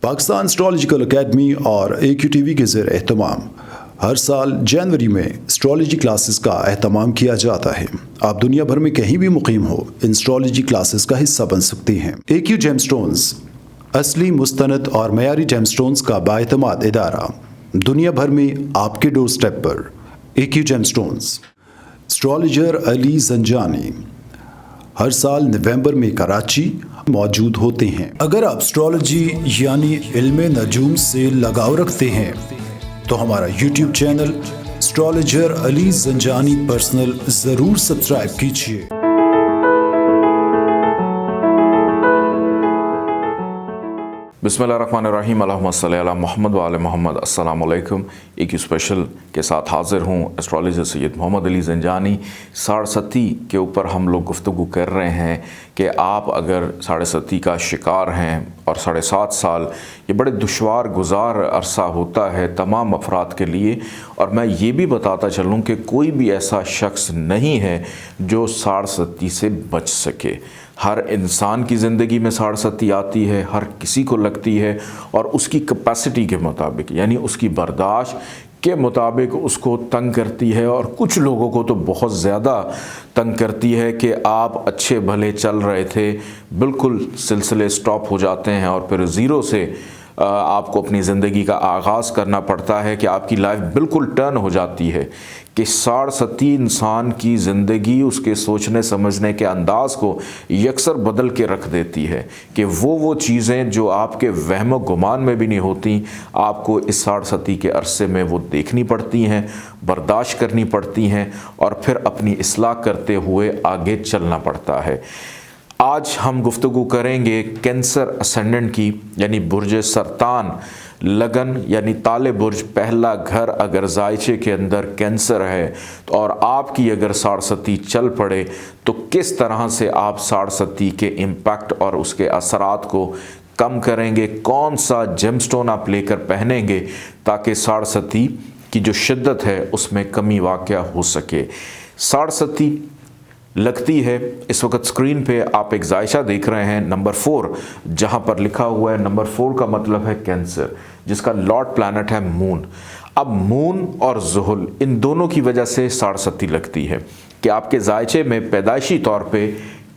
Pakistan astrological academy और AQTV के ज़ेर एहतमाम हर साल जनवरी में एस्ट्रोलॉजी क्लासेस का एहतमाम किया जाता है। आप दुनिया भर में कहीं भी मुकीम हो, इन एस्ट्रोलॉजी क्लासेस का हिस्सा बन सकते हैं। AQ जेमस्टोन्स असली, मुस्तनद और मयारी जेमस्टोन्स का बाएतमाद इदारा, दुनिया भर में आपके डोर स्टेप पर। AQ gemstones. Astrologer Ali Zanjani हर साल नवंबर में कराची मौजूद होते हैं। अगर आप एस्ट्रोलॉजी यानी इल्मे नजूम से लगाव रखते हैं तो हमारा YouTube channel astrologer Ali Zanjani personal ज़रूर सब्सक्राइब कीजिए। बिस्मिल्लाहिर्रहमानिर्रहीम, अल्लाहुम्मा सल्ली अला मोहम्मद व आले मोहम्मद। अस्सलाम वालेकुम। एक स्पेशल के साथ हाज़िर हूँ। एस्ट्रोलॉजर सैयद मोहम्मद अली ज़ंजानी। 67 के ऊपर हम लोग गुफ्तगू कर रहे हैं कि आप अगर 67 का शिकार हैं और 7.5 साल ये बड़े दुश्वार गुजार अरसा होता है तमाम अफराद के लिए। और मैं ये भी बताता चलूँ कि कोई भी ऐसा शख्स नहीं है जो 67 से बच सके। हर इंसान की ज़िंदगी में 67 आती है, हर किसी को लगती है और उसकी कैपेसिटी के मुताबिक यानी उसकी बर्दाश्त के मुताबिक उसको तंग करती है। और कुछ लोगों को तो बहुत ज़्यादा तंग करती है कि आप अच्छे भले चल रहे थे, बिल्कुल सिलसिले स्टॉप हो जाते हैं और फिर ज़ीरो से आपको अपनी ज़िंदगी का आगाज़ करना पड़ता है कि आपकी लाइफ बिल्कुल टर्न हो जाती है कि 67 इंसान की ज़िंदगी उसके सोचने समझने के अंदाज़ को यकसर बदल के रख देती है कि वो चीज़ें जो आपके वहम गुमान में भी नहीं होती, आपको इस 67 के अरसे में वो देखनी पड़ती हैं, बर्दाश्त करनी पड़ती हैं और फिर अपनी इस्लाह करते हुए आगे चलना पड़ता है। आज हम गुफ्तगू करेंगे कैंसर असेंडेंट की, यानी बुर्ज सरतान लगन यानी ताले बुर्ज पहला घर अगर जायचे के अंदर कैंसर है और आपकी अगर 67 चल पड़े तो किस तरह से आप 67 के इम्पैक्ट और उसके असरात को कम करेंगे, कौन सा जेमस्टोन आप लेकर पहनेंगे ताकि 67 की जो शिद्दत है उसमें कमी वाक़या हो सके। 67 लगती है इस वक्त स्क्रीन पे आप एक जायशा देख रहे हैं नंबर 4, जहां पर लिखा हुआ है नंबर 4 का मतलब है कैंसर, जिसका लॉर्ड प्लैनेट है मून। अब मून और ज़ुहल इन दोनों की वजह से 67 लगती है कि आपके जायचे में पैदाइशी तौर पे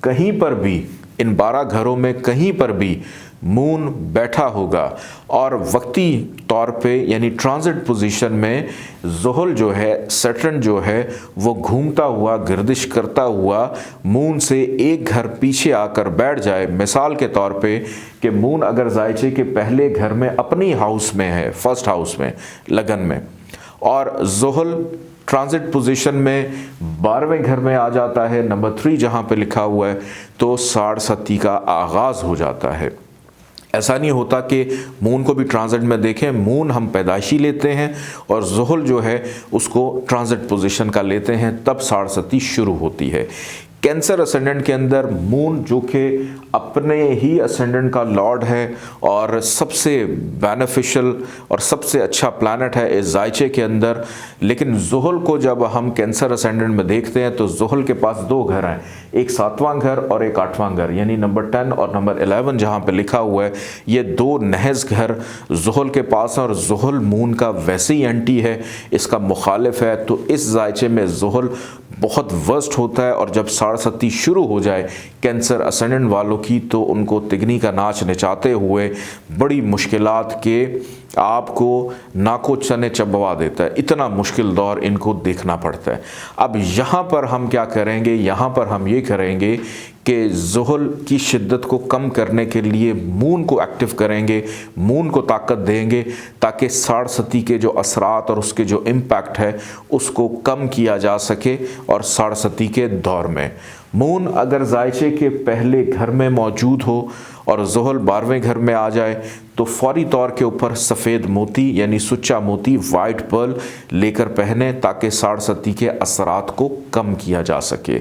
कहीं पर भी इन 12 घरों में कहीं पर भी मून बैठा होगा और वक्ती तौर पे यानी ट्रांजिट पोजीशन में ज़ुहल जो है, सैटर्न जो है वो घूमता हुआ, गर्दिश करता हुआ मून से एक घर पीछे आकर बैठ जाए। मिसाल के तौर पे कि मून अगर जायचे के पहले घर में अपनी हाउस में है, फर्स्ट हाउस में लगन में, और ज़ुहल ट्रांजिट पोजीशन में 12वें घर में आ जाता है नंबर 3 जहाँ पे लिखा हुआ है, तो 67 का आगाज़ हो जाता है। ऐसा नहीं होता कि मून को भी ट्रांजिट में देखें, मून हम पैदाइशी लेते हैं और ज़ुहल जो है उसको ट्रांजिट पोजीशन का लेते हैं, तब 67 शुरू होती है। कैंसर असेंडेंट के अंदर मून जो कि अपने ही असेंडेंट का लॉर्ड है और सबसे बेनिफिशियल और सबसे अच्छा प्लैनेट है इस जायचे के अंदर, लेकिन ज़ुहल को जब हम कैंसर असेंडेंट में देखते हैं तो ज़ुहल के पास 2 घर हैं, एक 7वां घर और एक 8वां घर, यानी नंबर 10 और नंबर 11 जहाँ पे लिखा हुआ है, ये 2 नहज घर ज़ुहल के पास हैं और ज़ुहल मून का वैसे ही एंटी है, इसका मुखालिफ है। तो इस जायचे में ज़ुहल बहुत वर्स्ट होता है और जब 67 शुरू हो जाए कैंसर असेंडेंट वालों की तो उनको तिगनी का नाच नचाते हुए बड़ी मुश्किलात के आपको नाको चने चबवा देता है। इतना मुश्किल दौर इनको देखना पड़ता है। अब यहाँ पर हम क्या करेंगे, यहाँ पर हम ये करेंगे कि ज़ुहल की शिद्दत को कम करने के लिए मून को एक्टिव करेंगे, मून को ताकत देंगे ताकि 67 के जो असरात और उसके जो इम्पैक्ट है उसको कम किया जा सके। और 67 के दौर में मून अगर जायचे के पहले घर में मौजूद हो और ज़ुहल 12वें घर में आ जाए तो फौरी तौर के ऊपर सफ़ेद मोती यानी सुच्चा मोती, वाइट पर्ल लेकर पहने ताकि 67 के असरात को कम किया जा सके।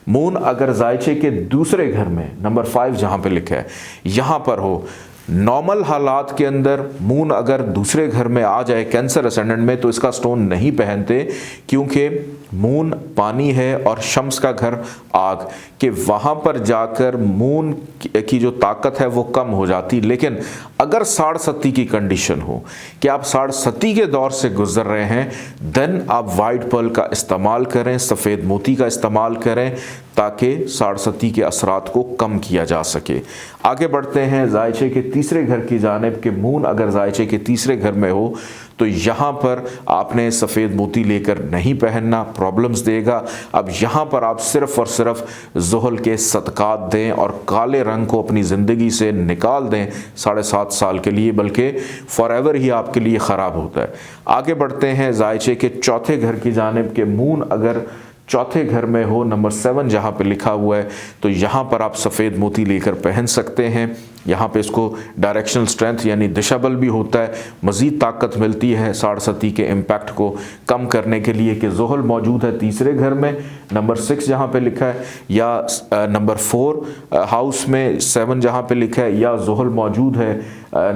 मून अगर जायचे के दूसरे घर में नंबर 5 जहाँ पे लिखा है यहाँ पर हो नॉर्मल हालात के अंदर मून अगर दूसरे घर में आ जाए कैंसर असेंडेंट में तो इसका स्टोन नहीं पहनते, क्योंकि मून पानी है और शम्स का घर आग, कि वहाँ पर जाकर मून की जो ताकत है वो कम हो जाती। लेकिन अगर साढ़ सती की कंडीशन हो कि आप साढ़ सती के दौर से गुजर रहे हैं, देन आप वाइट पर्ल का इस्तेमाल करें, सफ़ेद मोती का इस्तेमाल करें, ताकि साढ़ सती के असरात को कम किया जा सके। आगे बढ़ते हैं जायचे के तीसरे घर की जानिब कि मून अगर जायचे के तीसरे घर में हो तो यहाँ पर आपने सफ़ेद मोती लेकर नहीं पहनना, प्रॉब्लम्स देगा। अब यहाँ पर आप सिर्फ़ और सिर्फ ज़ुहल के सदक़ात दें और काले रंग को अपनी ज़िंदगी से निकाल दें 7.5 साल के लिए, बल्कि फ़ॉरएवर ही आपके लिए ख़राब होता है। आगे बढ़ते हैं जायचे के चौथे घर की जानिब कि मून अगर चौथे घर में हो, नंबर 7 जहाँ पे लिखा हुआ है, तो यहाँ पर आप सफ़ेद मोती लेकर पहन सकते हैं। यहाँ पे इसको डायरेक्शनल स्ट्रेंथ यानी दिशा बल भी होता है, मज़ीद ताकत मिलती है साढ़ सती के इम्पैक्ट को कम करने के लिए कि ज़ुहल मौजूद है तीसरे घर में, नंबर 6 जहाँ पे लिखा है, या नंबर 4 हाउस में 7 जहाँ पे लिखा है, या ज़ुहल मौजूद है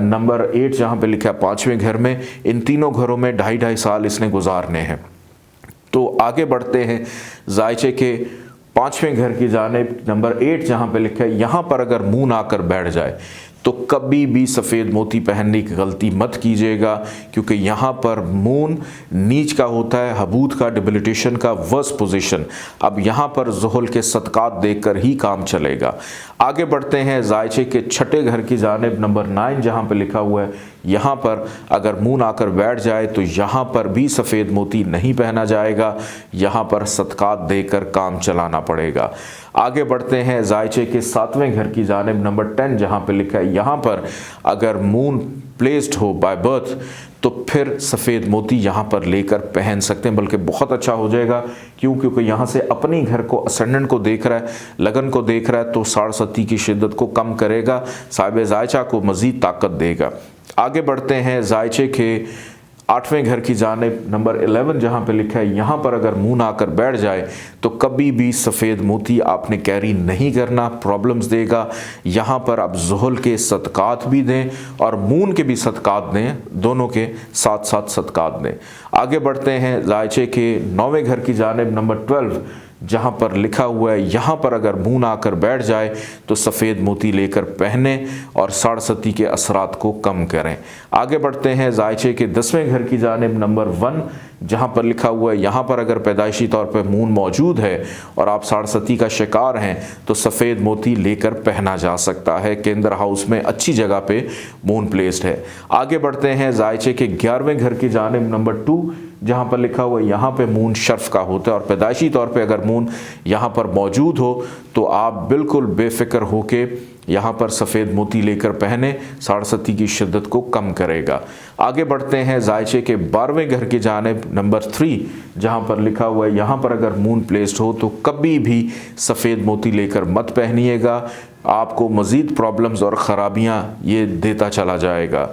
नंबर 8 जहाँ पे लिखा है 5वें घर में। इन तीनों घरों में 2.5 साल इसने गुजारने हैं। तो आगे बढ़ते हैं जायचे के 5वें घर की जानिब, नंबर 8 जहाँ पे लिखा है, यहाँ पर अगर मून आकर बैठ जाए तो कभी भी सफ़ेद मोती पहनने की गलती मत कीजिएगा, क्योंकि यहाँ पर मून नीच का होता है, हबूत का, डिबिलिटेशन का, वर्स्ट पोजीशन। अब यहाँ पर ज़ुहल के सदक़ात देकर ही काम चलेगा। आगे बढ़ते हैं जायचे के छठे घर की जानिब, नंबर 9 जहाँ पे लिखा हुआ है, यहाँ पर अगर मून आकर बैठ जाए तो यहाँ पर भी सफ़ेद मोती नहीं पहना जाएगा, यहाँ पर सदक़ात देकर काम चलाना पड़ेगा। आगे बढ़ते हैं जायचे के 7वें घर की जानिब, नंबर 10 जहाँ पे लिखा है, यहाँ पर अगर मून प्लेस्ड हो बाय बर्थ तो फिर सफ़ेद मोती यहाँ पर लेकर पहन सकते हैं, बल्कि बहुत अच्छा हो जाएगा। क्योंकि यहाँ से अपनी घर को, असेंडेंट को देख रहा है, लगन को देख रहा है, तो साढ़ सती की शिद्दत को कम करेगा, साहिब जायचा को मज़ीद ताकत देगा। आगे बढ़ते हैं जायचे के 8वें घर की जानिब, नंबर 11 जहाँ पे लिखा है, यहाँ पर अगर मून आकर बैठ जाए तो कभी भी सफ़ेद मोती आपने कैरी नहीं करना, प्रॉब्लम्स देगा। यहाँ पर आप ज़ुहल के सदक़ात भी दें और मून के भी सदक़ात दें, दोनों के साथ साथ सदक़ात दें। आगे बढ़ते हैं जायचे के 9वें घर की जानिब, नंबर 12 जहाँ पर लिखा हुआ है, यहाँ पर अगर मून आकर बैठ जाए तो सफ़ेद मोती लेकर पहने और साढ़ सती के असरात को कम करें। आगे बढ़ते हैं जायचे के 10वें घर की जानिब, नंबर 1 जहाँ पर लिखा हुआ है, यहाँ पर अगर पैदाइशी तौर पर मून मौजूद है और आप साढ़ सती का शिकार हैं तो सफ़ेद मोती लेकर पहना जा सकता है। केंद्र हाउस में अच्छी जगह पे मून प्लेस्ड है। आगे बढ़ते हैं जायचे के 11वें घर की जानिब, नंबर 2 जहाँ पर लिखा हुआ है, यहाँ पे मून शर्फ का होता है और पैदाइशी तौर पे अगर मून यहाँ पर मौजूद हो तो आप बिल्कुल बेफिक्र होके यहाँ पर सफ़ेद मोती लेकर पहने, साढ़ सती की शिद्दत को कम करेगा। आगे बढ़ते हैं जायचे के 12वें घर की जानिब, नंबर 3 जहाँ पर लिखा हुआ है, यहाँ पर अगर मून प्लेस्ड हो तो कभी भी सफ़ेद मोती लेकर मत पहनिएगा, आपको मज़ीद प्रॉब्लम्स और ख़राबियाँ ये देता चला जाएगा।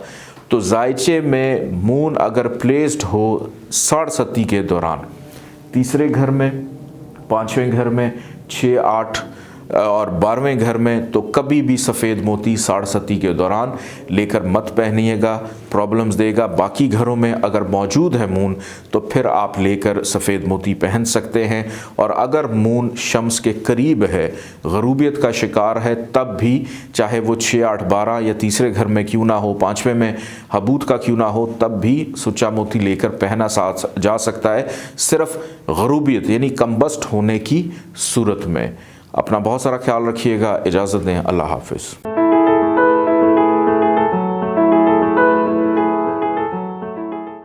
तो जायचे में मून अगर प्लेस्ड हो साढ़ सती के दौरान, तीसरे घर में, 5वें घर में, 6, 8 और 12वें घर में, तो कभी भी सफ़ेद मोती साढ़ सती के दौरान लेकर मत पहनिएगा, प्रॉब्लम्स देगा। बाकी घरों में अगर मौजूद है मून तो फिर आप लेकर सफ़ेद मोती पहन सकते हैं। और अगर मून शम्स के करीब है, ग़रूबियत का शिकार है, तब भी चाहे वो 6, 8, 12 या तीसरे घर में क्यों ना हो, 5वें में हबूत का क्यों ना हो, तब भी सुच्चा मोती लेकर पहना जा सकता है, सिर्फ़ ग़रूबियत यानी कम्बस्ट होने की सूरत में। अपना बहुत सारा ख्याल रखिएगा। इजाज़त दें। अल्लाह हाफ़िज़।